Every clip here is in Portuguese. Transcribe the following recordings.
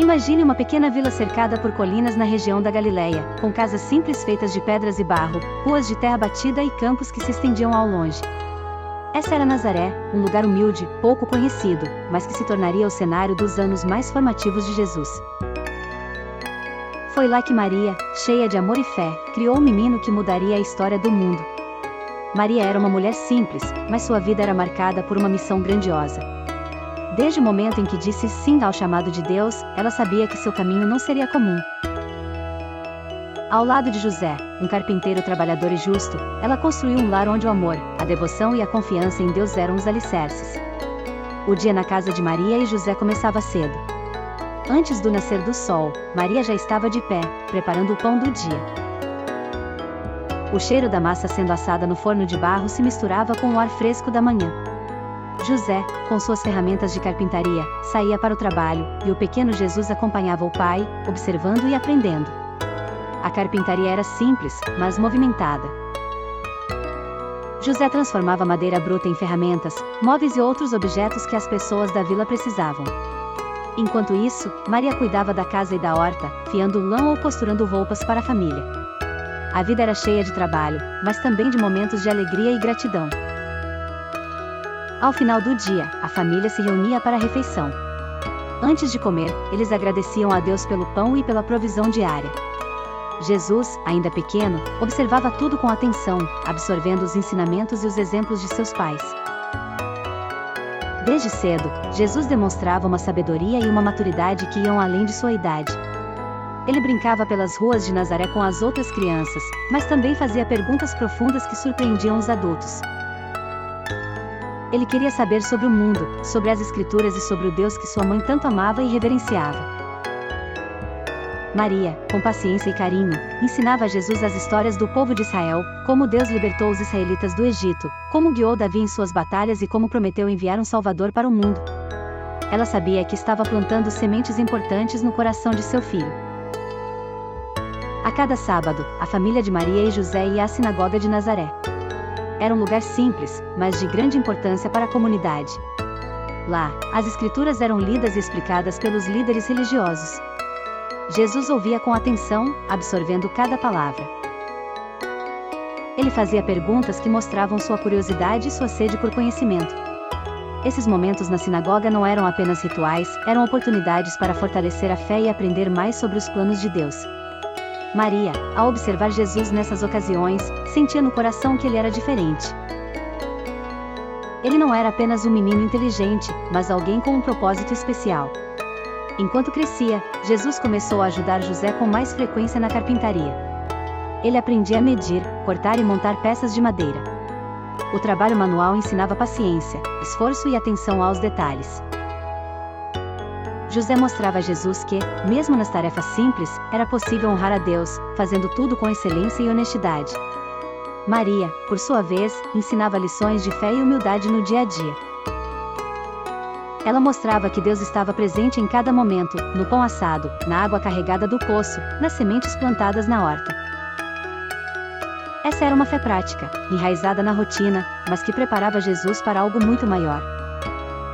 Imagine uma pequena vila cercada por colinas na região da Galileia, com casas simples feitas de pedras e barro, ruas de terra batida e campos que se estendiam ao longe. Essa era Nazaré, um lugar humilde, pouco conhecido, mas que se tornaria o cenário dos anos mais formativos de Jesus. Foi lá que Maria, cheia de amor e fé, criou um menino que mudaria a história do mundo. Maria era uma mulher simples, mas sua vida era marcada por uma missão grandiosa. Desde o momento em que disse sim ao chamado de Deus, ela sabia que seu caminho não seria comum. Ao lado de José, um carpinteiro trabalhador e justo, ela construiu um lar onde o amor, a devoção e a confiança em Deus eram os alicerces. O dia na casa de Maria e José começava cedo. Antes do nascer do sol, Maria já estava de pé, preparando o pão do dia. O cheiro da massa sendo assada no forno de barro se misturava com o ar fresco da manhã. José, com suas ferramentas de carpintaria, saía para o trabalho, e o pequeno Jesus acompanhava o pai, observando e aprendendo. A carpintaria era simples, mas movimentada. José transformava madeira bruta em ferramentas, móveis e outros objetos que as pessoas da vila precisavam. Enquanto isso, Maria cuidava da casa e da horta, fiando lã ou costurando roupas para a família. A vida era cheia de trabalho, mas também de momentos de alegria e gratidão. Ao final do dia, a família se reunia para a refeição. Antes de comer, eles agradeciam a Deus pelo pão e pela provisão diária. Jesus, ainda pequeno, observava tudo com atenção, absorvendo os ensinamentos e os exemplos de seus pais. Desde cedo, Jesus demonstrava uma sabedoria e uma maturidade que iam além de sua idade. Ele brincava pelas ruas de Nazaré com as outras crianças, mas também fazia perguntas profundas que surpreendiam os adultos. Ele queria saber sobre o mundo, sobre as Escrituras e sobre o Deus que sua mãe tanto amava e reverenciava. Maria, com paciência e carinho, ensinava a Jesus as histórias do povo de Israel, como Deus libertou os israelitas do Egito, como guiou Davi em suas batalhas e como prometeu enviar um Salvador para o mundo. Ela sabia que estava plantando sementes importantes no coração de seu filho. A cada sábado, a família de Maria e José ia à sinagoga de Nazaré. Era um lugar simples, mas de grande importância para a comunidade. Lá, as Escrituras eram lidas e explicadas pelos líderes religiosos. Jesus ouvia com atenção, absorvendo cada palavra. Ele fazia perguntas que mostravam sua curiosidade e sua sede por conhecimento. Esses momentos na sinagoga não eram apenas rituais, eram oportunidades para fortalecer a fé e aprender mais sobre os planos de Deus. Maria, ao observar Jesus nessas ocasiões, sentia no coração que ele era diferente. Ele não era apenas um menino inteligente, mas alguém com um propósito especial. Enquanto crescia, Jesus começou a ajudar José com mais frequência na carpintaria. Ele aprendia a medir, cortar e montar peças de madeira. O trabalho manual ensinava paciência, esforço e atenção aos detalhes. José mostrava a Jesus que, mesmo nas tarefas simples, era possível honrar a Deus, fazendo tudo com excelência e honestidade. Maria, por sua vez, ensinava lições de fé e humildade no dia a dia. Ela mostrava que Deus estava presente em cada momento, no pão assado, na água carregada do poço, nas sementes plantadas na horta. Essa era uma fé prática, enraizada na rotina, mas que preparava Jesus para algo muito maior.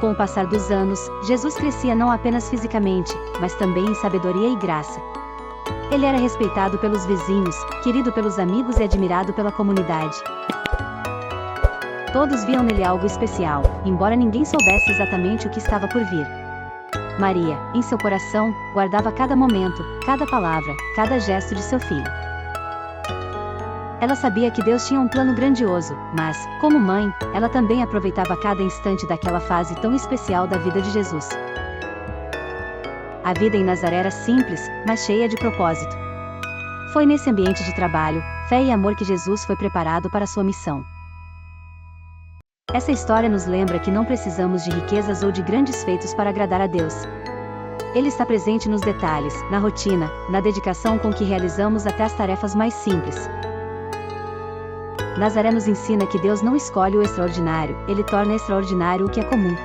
Com o passar dos anos, Jesus crescia não apenas fisicamente, mas também em sabedoria e graça. Ele era respeitado pelos vizinhos, querido pelos amigos e admirado pela comunidade. Todos viam nele algo especial, embora ninguém soubesse exatamente o que estava por vir. Maria, em seu coração, guardava cada momento, cada palavra, cada gesto de seu filho. Ela sabia que Deus tinha um plano grandioso, mas, como mãe, ela também aproveitava cada instante daquela fase tão especial da vida de Jesus. A vida em Nazaré era simples, mas cheia de propósito. Foi nesse ambiente de trabalho, fé e amor que Jesus foi preparado para sua missão. Essa história nos lembra que não precisamos de riquezas ou de grandes feitos para agradar a Deus. Ele está presente nos detalhes, na rotina, na dedicação com que realizamos até as tarefas mais simples. Nazaré nos ensina que Deus não escolhe o extraordinário, ele torna extraordinário o que é comum.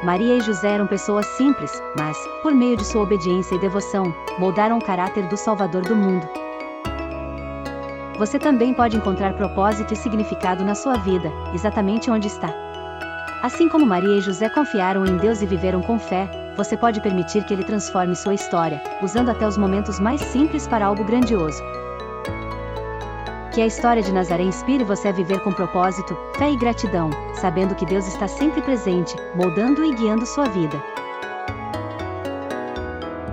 Maria e José eram pessoas simples, mas, por meio de sua obediência e devoção, moldaram o caráter do Salvador do mundo. Você também pode encontrar propósito e significado na sua vida, exatamente onde está. Assim como Maria e José confiaram em Deus e viveram com fé, você pode permitir que Ele transforme sua história, usando até os momentos mais simples para algo grandioso. Que a história de Nazaré inspire você a viver com propósito, fé e gratidão, sabendo que Deus está sempre presente, moldando e guiando sua vida.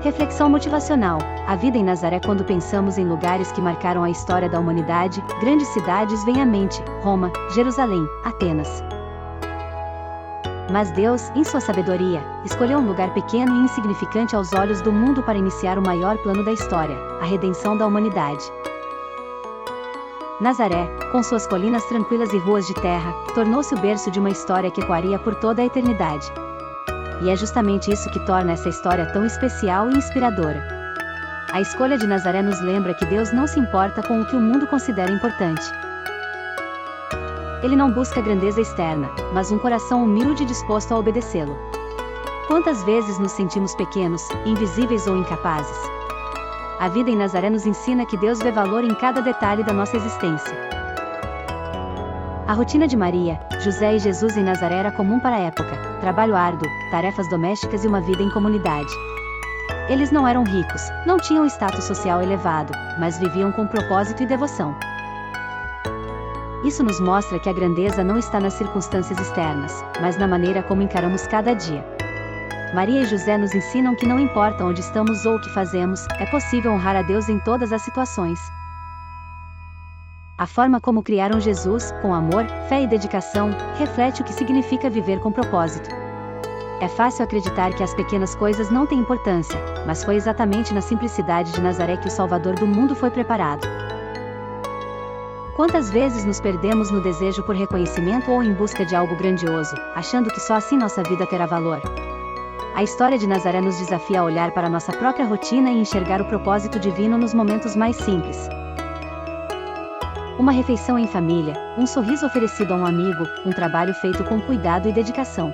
Reflexão motivacional. A vida em Nazaré. Quando pensamos em lugares que marcaram a história da humanidade, grandes cidades vêm à mente: Roma, Jerusalém, Atenas. Mas Deus, em sua sabedoria, escolheu um lugar pequeno e insignificante aos olhos do mundo para iniciar o maior plano da história, a redenção da humanidade. Nazaré, com suas colinas tranquilas e ruas de terra, tornou-se o berço de uma história que ecoaria por toda a eternidade. E é justamente isso que torna essa história tão especial e inspiradora. A escolha de Nazaré nos lembra que Deus não se importa com o que o mundo considera importante. Ele não busca grandeza externa, mas um coração humilde disposto a obedecê-lo. Quantas vezes nos sentimos pequenos, invisíveis ou incapazes? A vida em Nazaré nos ensina que Deus vê valor em cada detalhe da nossa existência. A rotina de Maria, José e Jesus em Nazaré era comum para a época: trabalho árduo, tarefas domésticas e uma vida em comunidade. Eles não eram ricos, não tinham status social elevado, mas viviam com propósito e devoção. Isso nos mostra que a grandeza não está nas circunstâncias externas, mas na maneira como encaramos cada dia. Maria e José nos ensinam que não importa onde estamos ou o que fazemos, é possível honrar a Deus em todas as situações. A forma como criaram Jesus, com amor, fé e dedicação, reflete o que significa viver com propósito. É fácil acreditar que as pequenas coisas não têm importância, mas foi exatamente na simplicidade de Nazaré que o Salvador do mundo foi preparado. Quantas vezes nos perdemos no desejo por reconhecimento ou em busca de algo grandioso, achando que só assim nossa vida terá valor? A história de Nazaré nos desafia a olhar para nossa própria rotina e enxergar o propósito divino nos momentos mais simples. Uma refeição em família, um sorriso oferecido a um amigo, um trabalho feito com cuidado e dedicação.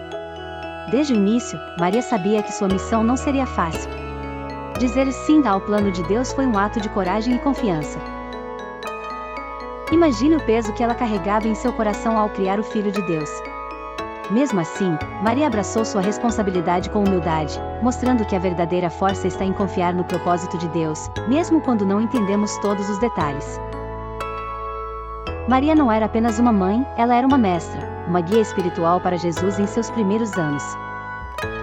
Desde o início, Maria sabia que sua missão não seria fácil. Dizer sim ao plano de Deus foi um ato de coragem e confiança. Imagine o peso que ela carregava em seu coração ao criar o Filho de Deus. Mesmo assim, Maria abraçou sua responsabilidade com humildade, mostrando que a verdadeira força está em confiar no propósito de Deus, mesmo quando não entendemos todos os detalhes. Maria não era apenas uma mãe, ela era uma mestra, uma guia espiritual para Jesus em seus primeiros anos.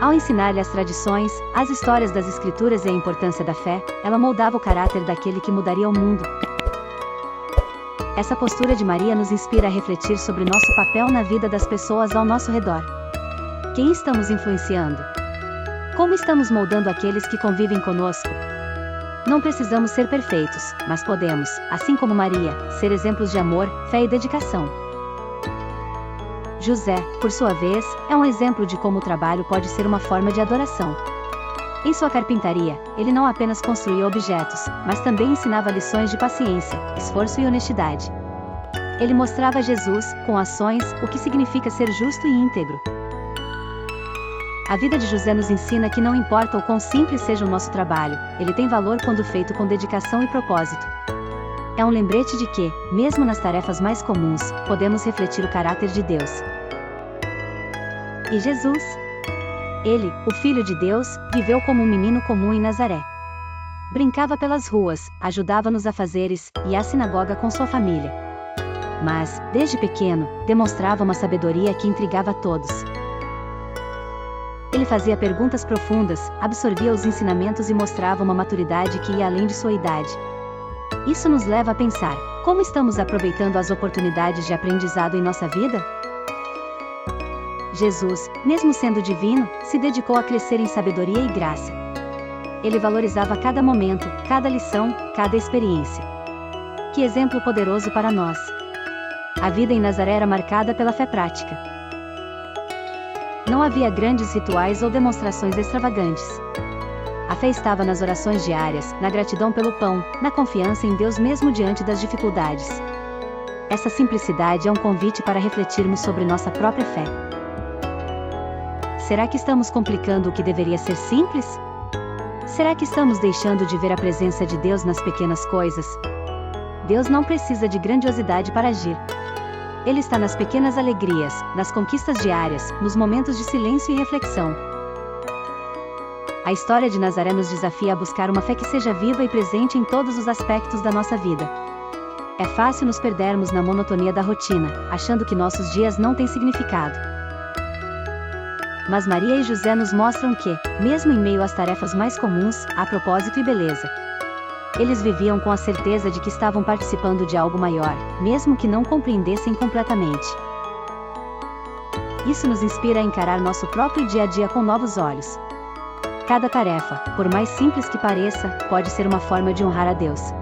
Ao ensinar-lhe as tradições, as histórias das Escrituras e a importância da fé, ela moldava o caráter daquele que mudaria o mundo. Essa postura de Maria nos inspira a refletir sobre nosso papel na vida das pessoas ao nosso redor. Quem estamos influenciando? Como estamos moldando aqueles que convivem conosco? Não precisamos ser perfeitos, mas podemos, assim como Maria, ser exemplos de amor, fé e dedicação. José, por sua vez, é um exemplo de como o trabalho pode ser uma forma de adoração. Em sua carpintaria, ele não apenas construía objetos, mas também ensinava lições de paciência, esforço e honestidade. Ele mostrava a Jesus, com ações, o que significa ser justo e íntegro. A vida de José nos ensina que não importa o quão simples seja o nosso trabalho, ele tem valor quando feito com dedicação e propósito. É um lembrete de que, mesmo nas tarefas mais comuns, podemos refletir o caráter de Deus. E Jesus? Ele, o Filho de Deus, viveu como um menino comum em Nazaré. Brincava pelas ruas, ajudava nos afazeres, e à sinagoga com sua família. Mas, desde pequeno, demonstrava uma sabedoria que intrigava a todos. Ele fazia perguntas profundas, absorvia os ensinamentos e mostrava uma maturidade que ia além de sua idade. Isso nos leva a pensar: como estamos aproveitando as oportunidades de aprendizado em nossa vida? Jesus, mesmo sendo divino, se dedicou a crescer em sabedoria e graça. Ele valorizava cada momento, cada lição, cada experiência. Que exemplo poderoso para nós! A vida em Nazaré era marcada pela fé prática. Não havia grandes rituais ou demonstrações extravagantes. A fé estava nas orações diárias, na gratidão pelo pão, na confiança em Deus mesmo diante das dificuldades. Essa simplicidade é um convite para refletirmos sobre nossa própria fé. Será que estamos complicando o que deveria ser simples? Será que estamos deixando de ver a presença de Deus nas pequenas coisas? Deus não precisa de grandiosidade para agir. Ele está nas pequenas alegrias, nas conquistas diárias, nos momentos de silêncio e reflexão. A história de Nazaré nos desafia a buscar uma fé que seja viva e presente em todos os aspectos da nossa vida. É fácil nos perdermos na monotonia da rotina, achando que nossos dias não têm significado. Mas Maria e José nos mostram que, mesmo em meio às tarefas mais comuns, há propósito e beleza. Eles viviam com a certeza de que estavam participando de algo maior, mesmo que não compreendessem completamente. Isso nos inspira a encarar nosso próprio dia a dia com novos olhos. Cada tarefa, por mais simples que pareça, pode ser uma forma de honrar a Deus.